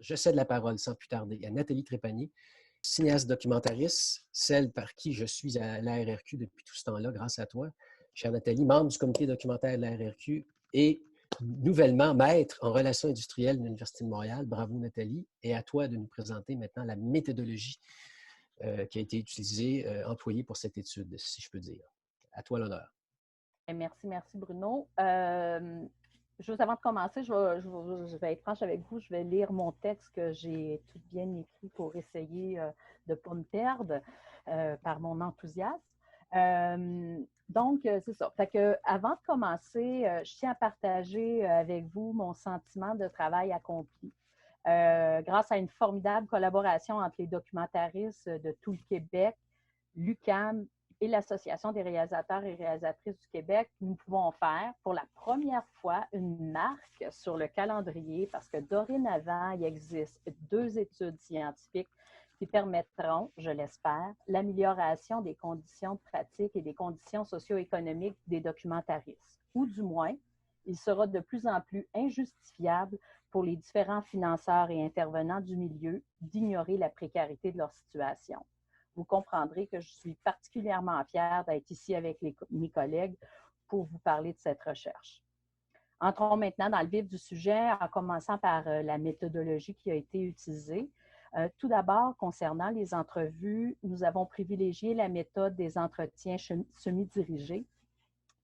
je cède la parole sans plus tarder à Nathalie Trépanier, cinéaste documentariste, celle par qui je suis à l'ARRQ depuis tout ce temps-là, grâce à toi, chère Nathalie, membre du comité documentaire de l'ARRQ et nouvellement maître en relations industrielles de l'Université de Montréal. Bravo Nathalie. Et à toi de nous présenter maintenant la méthodologie qui a été utilisée, employée pour cette étude, si je peux dire. À toi l'honneur. Merci Bruno. Juste avant de commencer, je vais être franche avec vous, je vais lire mon texte que j'ai tout bien écrit pour essayer de ne pas me perdre par mon enthousiasme. Donc, c'est ça. Fait que, avant de commencer, je tiens à partager avec vous mon sentiment de travail accompli. Grâce à une formidable collaboration entre les documentaristes de tout le Québec, l'UQAM et l'Association des réalisateurs et réalisatrices du Québec, nous pouvons faire pour la première fois une marque sur le calendrier parce que dorénavant, il existe 2 études scientifiques qui permettront, je l'espère, l'amélioration des conditions de pratique et des conditions socio-économiques des documentaristes. Ou du moins, il sera de plus en plus injustifiable pour les différents financeurs et intervenants du milieu d'ignorer la précarité de leur situation. Vous comprendrez que je suis particulièrement fière d'être ici avec mes collègues pour vous parler de cette recherche. Entrons maintenant dans le vif du sujet en commençant par la méthodologie qui a été utilisée. Tout d'abord, concernant les entrevues, nous avons privilégié la méthode des entretiens semi-dirigés,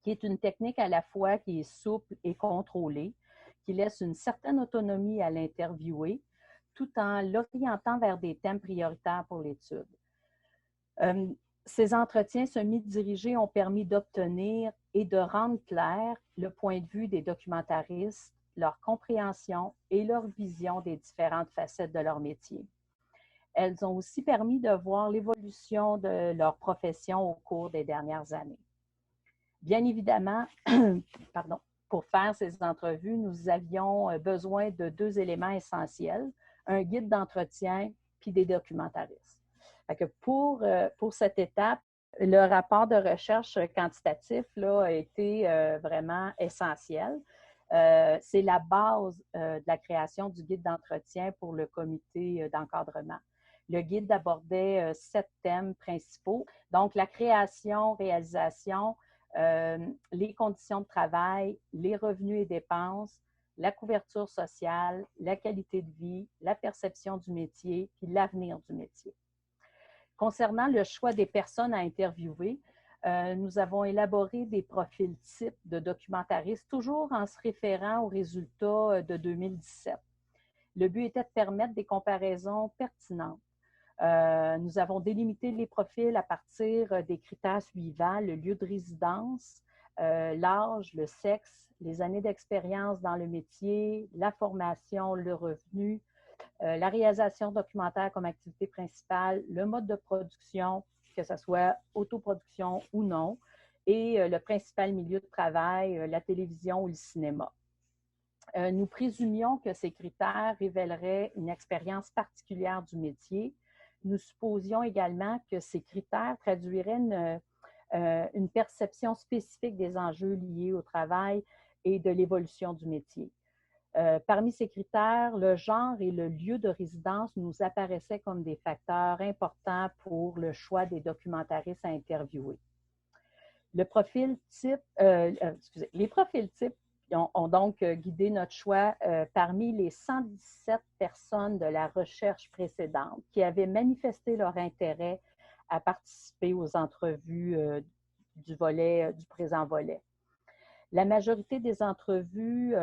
qui est une technique à la fois qui est souple et contrôlée, qui laisse une certaine autonomie à l'interviewé, tout en l'orientant vers des thèmes prioritaires pour l'étude. Ces entretiens semi-dirigés ont permis d'obtenir et de rendre clair le point de vue des documentaristes, leur compréhension et leur vision des différentes facettes de leur métier. Elles ont aussi permis de voir l'évolution de leur profession au cours des dernières années. Bien évidemment, pour faire ces entrevues, nous avions besoin de 2 éléments essentiels, un guide d'entretien puis des documentaristes. Fait que pour cette étape, le rapport de recherche quantitatif là, a été vraiment essentiel. C'est la base de la création du guide d'entretien pour le comité d'encadrement. Le guide abordait 7 thèmes principaux, donc la création, réalisation, les conditions de travail, les revenus et dépenses, la couverture sociale, la qualité de vie, la perception du métier, puis l'avenir du métier. Concernant le choix des personnes à interviewer, nous avons élaboré des profils types de documentaristes, toujours en se référant aux résultats de 2017. Le but était de permettre des comparaisons pertinentes. Nous avons délimité les profils à partir des critères suivants, le lieu de résidence, l'âge, le sexe, les années d'expérience dans le métier, la formation, le revenu, la réalisation documentaire comme activité principale, le mode de production, que ce soit autoproduction ou non, et le principal milieu de travail, la télévision ou le cinéma. Nous présumions que ces critères révéleraient une expérience particulière du métier. Nous supposions également que ces critères traduiraient une perception spécifique des enjeux liés au travail et de l'évolution du métier. Parmi ces critères, le genre et le lieu de résidence nous apparaissaient comme des facteurs importants pour le choix des documentaristes à interviewer. Les profils types ont donc guidé notre choix parmi les 117 personnes de la recherche précédente qui avaient manifesté leur intérêt à participer aux entrevues du présent volet. La majorité des entrevues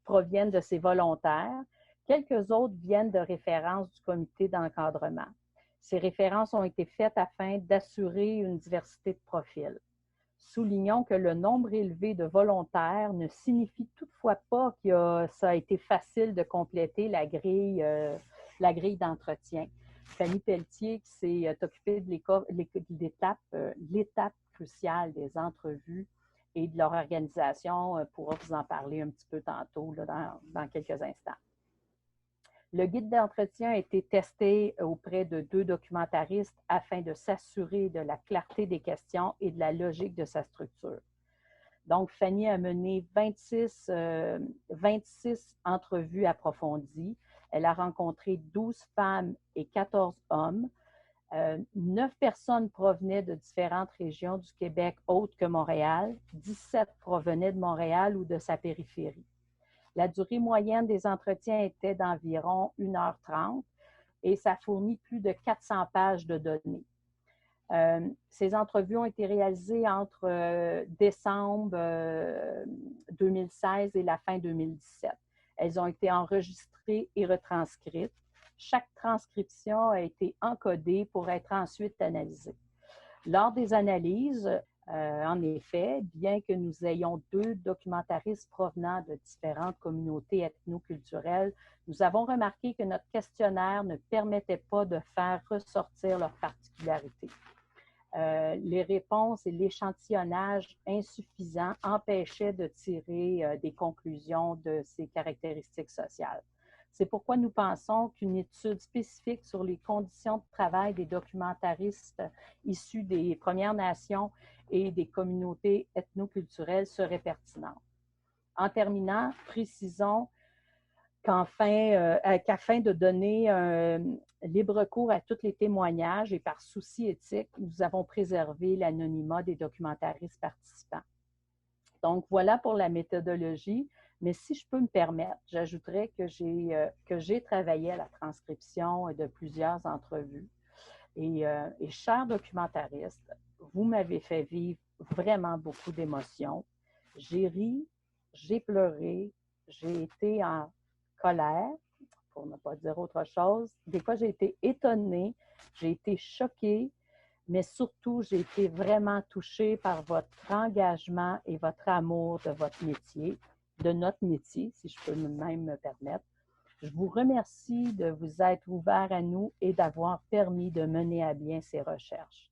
proviennent de ces volontaires. Quelques autres viennent de références du comité d'encadrement. Ces références ont été faites afin d'assurer une diversité de profils. Soulignons que le nombre élevé de volontaires ne signifie toutefois pas que ça a été facile de compléter la grille d'entretien. Fanny Pelletier, qui s'est occupée de l'étape cruciale des entrevues et de leur organisation, pourra vous en parler un petit peu tantôt, là, dans quelques instants. Le guide d'entretien a été testé auprès de 2 documentaristes afin de s'assurer de la clarté des questions et de la logique de sa structure. Donc, Fanny a mené 26 entrevues approfondies Elle a rencontré 12 femmes et 14 hommes. 9 personnes provenaient de différentes régions du Québec autres que Montréal. 17 provenaient de Montréal ou de sa périphérie. La durée moyenne des entretiens était d'environ 1h30 et ça fournit plus de 400 pages de données. Ces entrevues ont été réalisées entre décembre 2016 et la fin 2017. Elles ont été enregistrées et retranscrites. Chaque transcription a été encodée pour être ensuite analysée. Lors des analyses, en effet, bien que nous ayons 2 documentaristes provenant de différentes communautés ethnoculturelles, nous avons remarqué que notre questionnaire ne permettait pas de faire ressortir leurs particularités. Les réponses et l'échantillonnage insuffisant empêchaient de tirer des conclusions de ces caractéristiques sociales. C'est pourquoi nous pensons qu'une étude spécifique sur les conditions de travail des documentaristes issus des Premières Nations et des communautés ethnoculturelles serait pertinente. En terminant, précisons qu'afin de donner un libre cours à tous les témoignages et par souci éthique, nous avons préservé l'anonymat des documentaristes participants. Donc, voilà pour la méthodologie. Mais si je peux me permettre, j'ajouterais que j'ai travaillé à la transcription de plusieurs entrevues. Et chers documentaristes, vous m'avez fait vivre vraiment beaucoup d'émotions. J'ai ri, j'ai pleuré, j'ai été en colère, pour ne pas dire autre chose. Des fois, j'ai été étonnée, j'ai été choquée, mais surtout, j'ai été vraiment touchée par votre engagement et votre amour de votre métier, de notre métier, si je peux même me permettre. Je vous remercie de vous être ouvert à nous et d'avoir permis de mener à bien ces recherches.